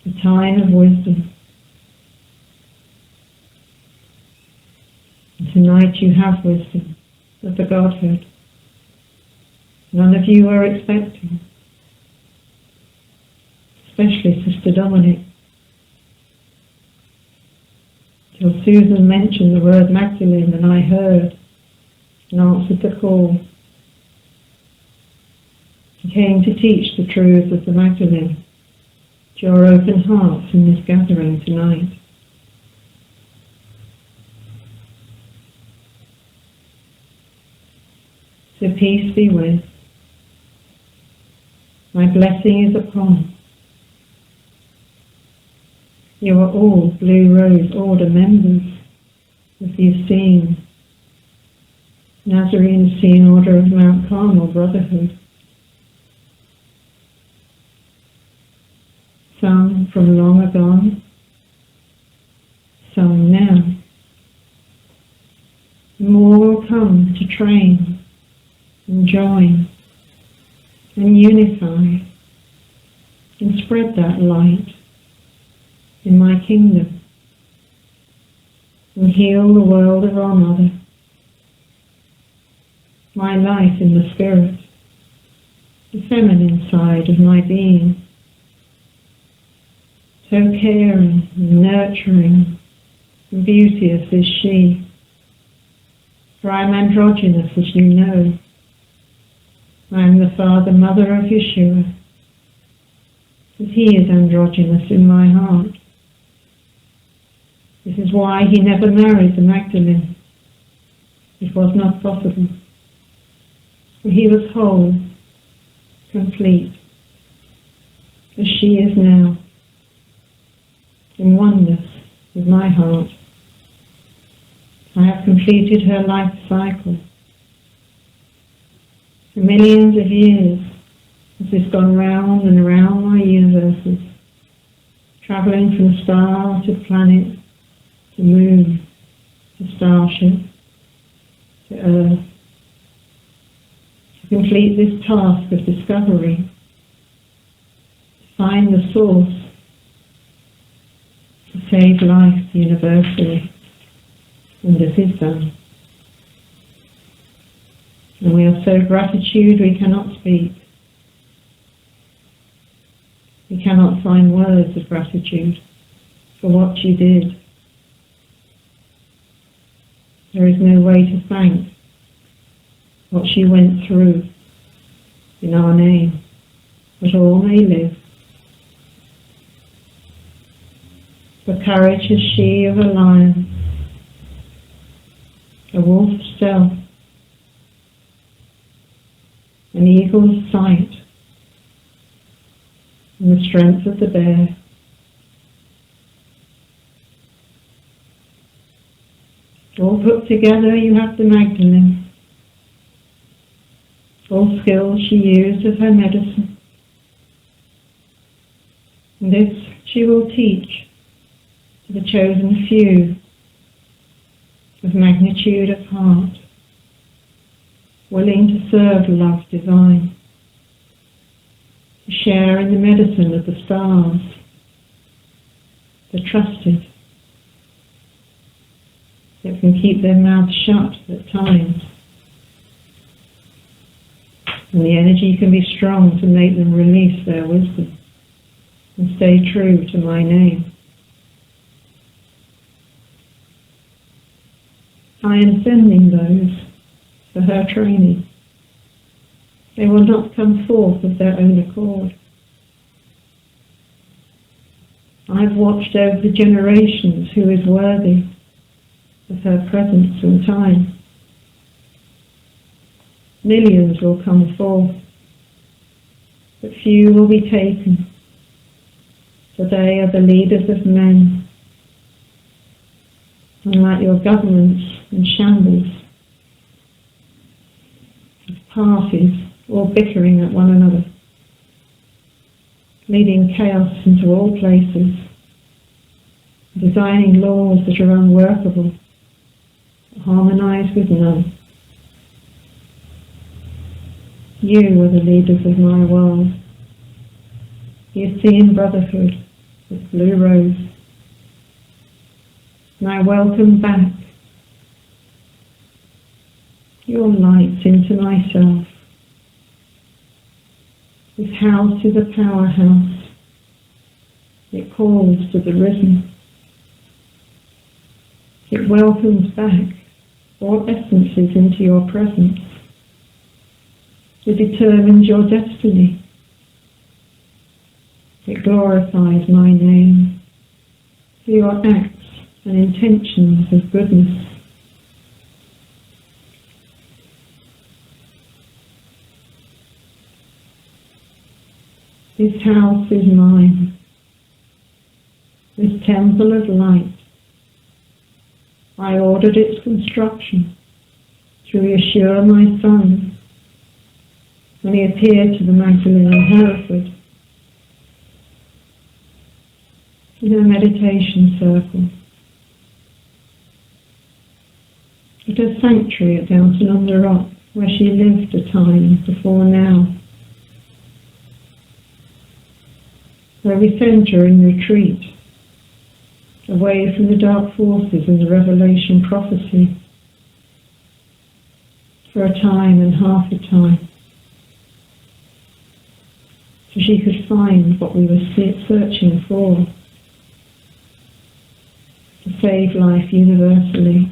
the time of wisdom. And tonight you have wisdom of the Godhead. None of you are expecting, especially Sister Dominic. Till Susan mentioned the word Magdalene, and I heard and answered the call. He came to teach the truths of the Magdalene to your open hearts in this gathering tonight. So peace be with. My blessing is upon. You are all Blue Rose Order members of the Essene, Nazarene Essene Order of Mount Carmel Brotherhood. Some from long agone, some now. More will come to train and join and unify and spread that light in my kingdom and heal the world of our Mother. My life in the Spirit, the feminine side of my being, so caring and nurturing and beauteous is she. For I am androgynous, as you know. I am the Father, Mother of YESHUA, as he is androgynous in my heart. This is why he never married the Magdalene. It was not possible. For he was whole, complete, as she is now, in oneness with my heart. I have completed her life cycle. For millions of years has this gone round and around my universes, travelling from star to planet, to moon, to starship, to earth, complete this task of discovery, find the source to save life universally, and this is done. And we are so gratitude we cannot speak. We cannot find words of gratitude for what you did. There is no way to thank what she went through in our name, that all may live. For courage is she of a lion, a wolf's stealth, an eagle's sight, and the strength of the bear. All put together you have the Magdalene, all skills she used of her medicine. And this she will teach to the chosen few of magnitude of heart, willing to serve love divine, to share in the medicine of the stars, the trusted, that can keep their mouths shut at times. And the energy can be strong to make them release their wisdom and stay true to my name. I am sending those for her training. They will not come forth of their own accord. I have watched over the generations who is worthy of her presence and time. Millions will come forth, but few will be taken, for they are the leaders of men. Unlike your governments and shambles, of parties all bickering at one another, leading chaos into all places, designing laws that are unworkable, harmonise with none. You are the leaders of my world. You see in brotherhood with blue rose. And I welcome back your light into myself. This house is a powerhouse. It calls to the risen. It welcomes back all essences into your presence. It determines your destiny. It glorifies my name for your acts and intentions of goodness. This house is mine, this temple of light. I ordered its construction through YESHUA, my son, when he appeared to the Magdalene in Hereford, in a meditation circle, at a sanctuary at Downton-under-Rock, where she lived a time before now, where we sent her in retreat, away from the dark forces and the revelation prophecy, for a time and half a time, so she could find what we were searching for, to save life universally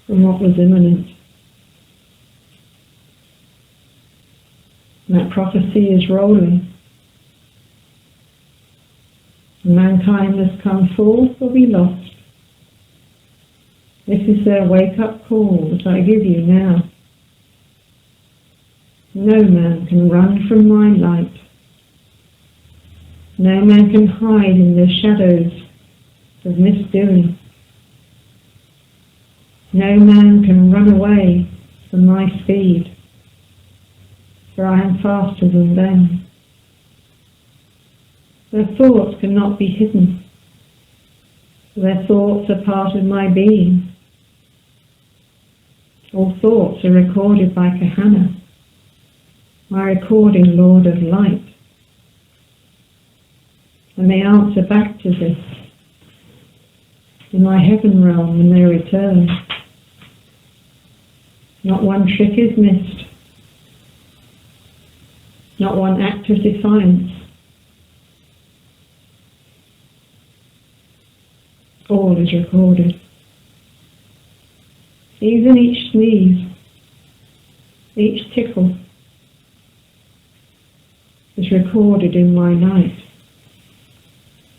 from what was imminent. And that prophecy is rolling. Mankind must come forth or be lost. This is their wake-up call that I give you now. No man can run from my light. No man can hide in the shadows of misdoing. No man can run away from my speed, for I am faster than them. Their thoughts cannot be hidden. Their thoughts are part of my being. All thoughts are recorded by Kahana, my recording Lord of Light. And they answer back to this in my heaven realm when they return. Not one trick is missed. Not one act of defiance. All is recorded. Even each sneeze, each tickle is recorded in my light.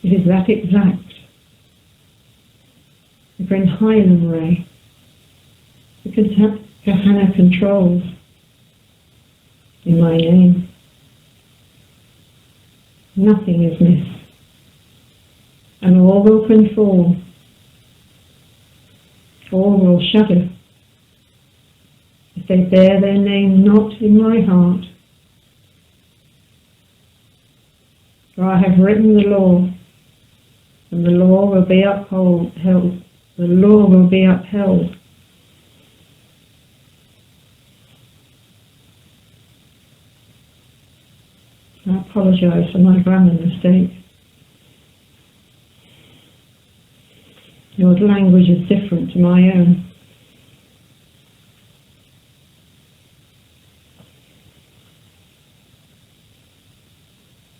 It is that exact. The Grand Highland Ray, the Kahana controls in my name. Nothing is missed, and all will conform. All will shudder if they bear their name not in my heart. For I have written the law, and the law will be upheld. The law will be upheld. I apologize for my grammar mistake. Your language is different to my own.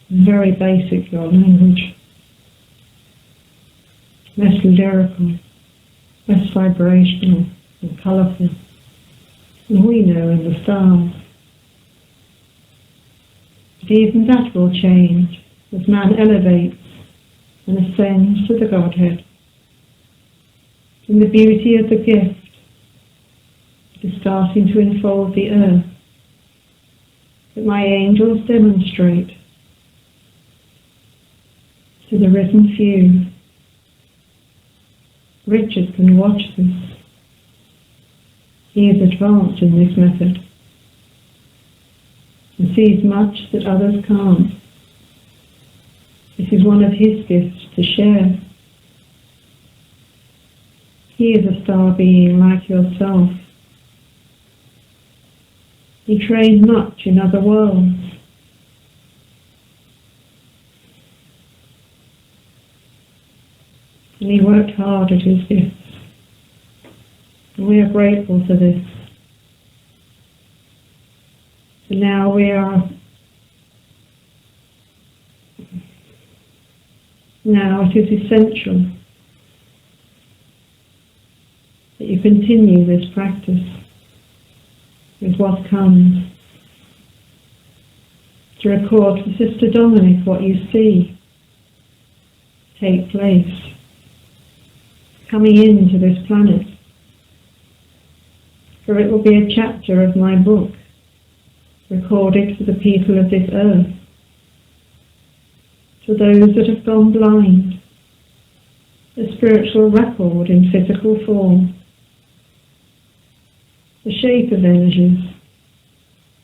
Very basic, your language. Less lyrical, less vibrational and colourful than we know in the stars. But even that will change as man elevates and ascends to the Godhead. In the beauty of the gift, it is starting to enfold the earth, that my angels demonstrate to the risen few. Richard can watch this. He is advanced in this method and sees much that others can't. This is one of his gifts to share. He is a star being like yourself. He trained much in other worlds. And he worked hard at his gifts. And we are grateful for this. So now it is essential that you continue this practice with what comes. To record for Sister Dominic what you see take place coming into this planet. For it will be a chapter of my book recorded for the people of this earth. For those that have gone blind, a spiritual record in physical form, the shape of energies,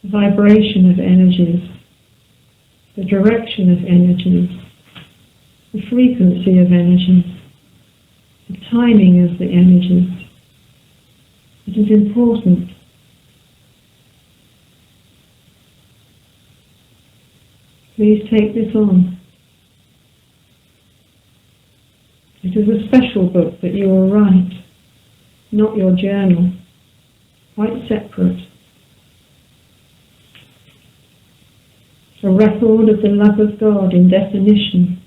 the vibration of energies, the direction of energies, the frequency of energies, the timing of the energies. It is important. Please take this on. It is a special book that you will write, not your journal, quite separate. A record of the love of God in definition,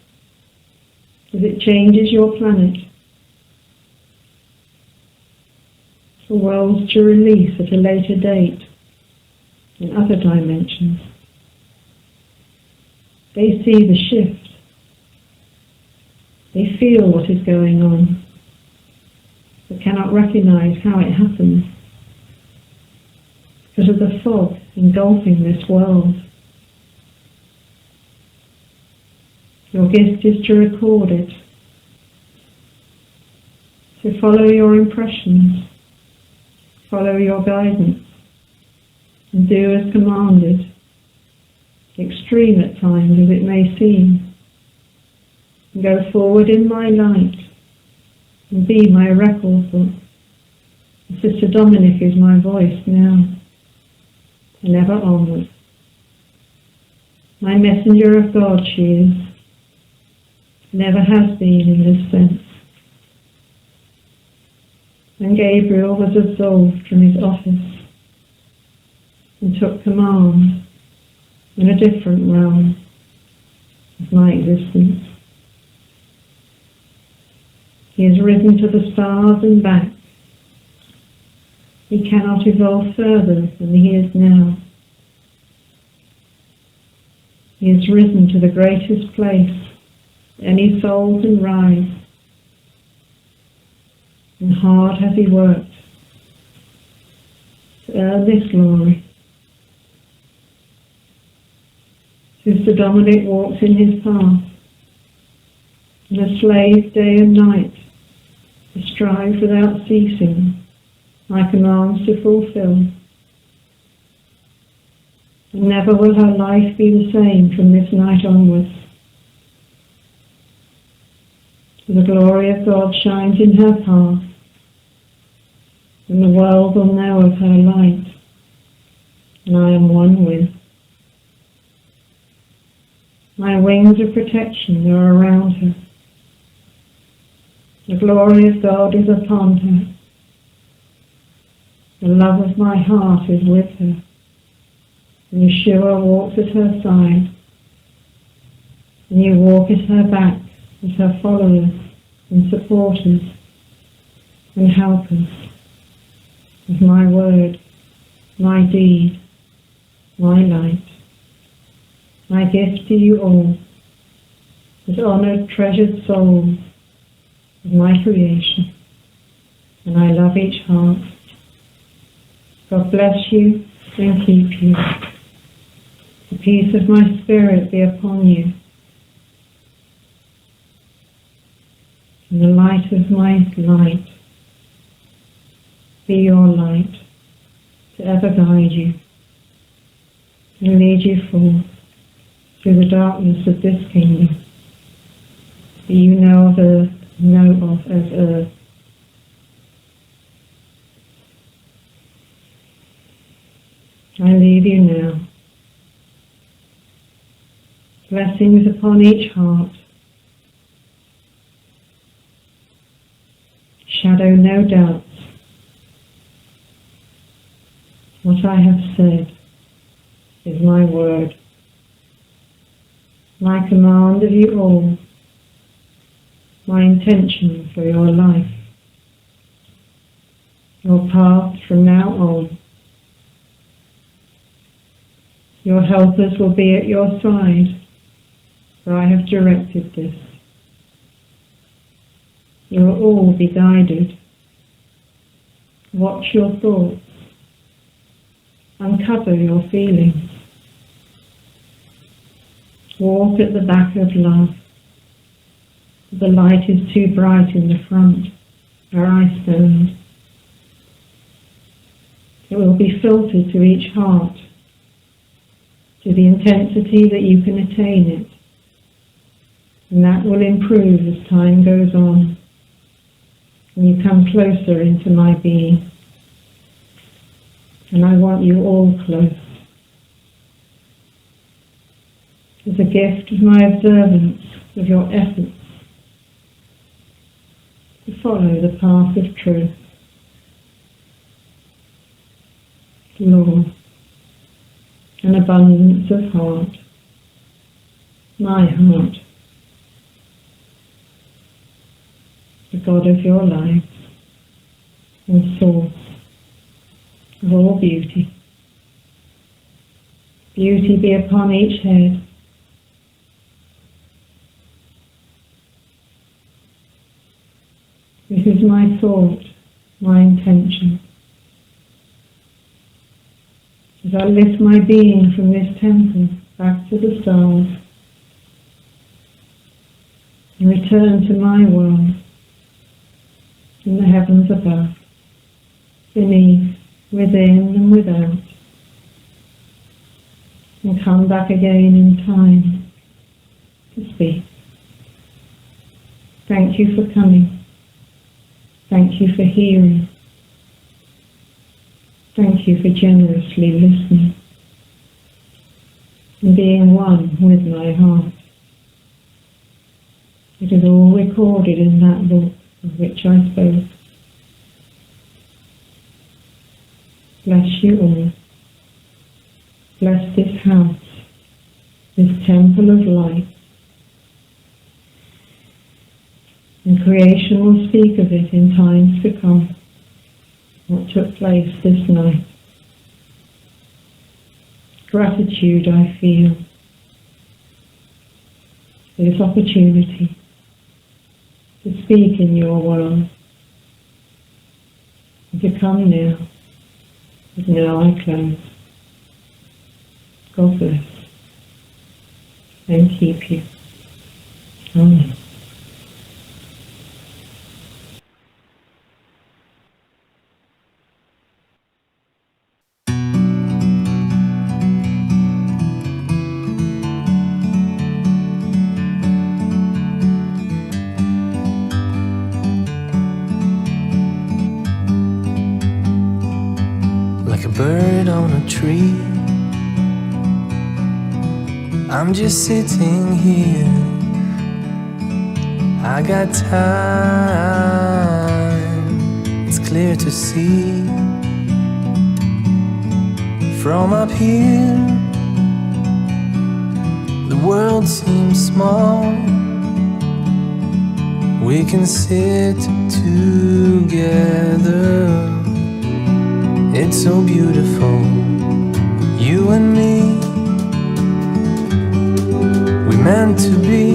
as it changes your planet, for worlds to release at a later date in other dimensions. They see the shift. They feel what is going on, but cannot recognize how it happens because of the fog engulfing this world. Your gift is to record it. So follow your impressions, follow your guidance, and do as commanded, extreme at times as it may seem. And go forward in my light and be my record book. Sister Dominic is my voice now, and ever onward. My messenger of God she is, never has been in this sense. When Gabriel was absolved from his office and took command in a different realm of my existence, he has risen to the stars and back. He cannot evolve further than he is now. He has risen to the greatest place any soul can rise, and hard has he worked to earn this glory. Sister Dominic walks in his path, and a slave day and night, to strive without ceasing my commands to fulfill. And never will her life be the same from this night onwards. For the glory of God shines in her path, and the world will know of her light, and I am one with. My wings of protection are around her. The glory of God is upon her. The love of my heart is with her. And YESHUA walks at her side. And you walk at her back as her followers and supporters and helpers of my word, my deed, my light. My gift to you all is honoured, treasured souls of my creation. And I love each heart. God bless you and keep you. The peace of my spirit be upon you. And the light of my light be your light to ever guide you and lead you forth through the darkness of this kingdom that you know of as earth. I leave you now. Blessings upon each heart. Shadow no doubts. What I have said is my word. My command of you all. My intention for your life. Your path from now on. Your helpers will be at your side, for I have directed this. You will all be guided. Watch your thoughts. Uncover your feelings. Walk at the back of love. The light is too bright in the front, where I stand. It will be filtered to each heart, to the intensity that you can attain it. And that will improve as time goes on, and you come closer into my being. And I want you all close. As a gift of my observance of your efforts to follow the path of truth. Lord, an abundance of heart, my heart, the God of your lives and source of all beauty. Beauty be upon each head. This is my thought, my intention. As I lift my being from this temple back to the stars and return to my world in the heavens above, beneath, within and without, and come back again in time to speak. Thank you for coming. Thank you for hearing. Thank you for generously listening and being one with my heart. It is all recorded in that book of which I spoke. Bless you all. Bless this house, this temple of light. And creation will speak of it in times to come, what took place this night. Gratitude I feel for this opportunity to speak in your world and to come now, as now I close. God bless and keep you. Amen. Like a bird on a tree, I'm just sitting here. I got time, it's clear to see. From up here, the world seems small. We can sit together. It's so beautiful, you and me. We meant to be.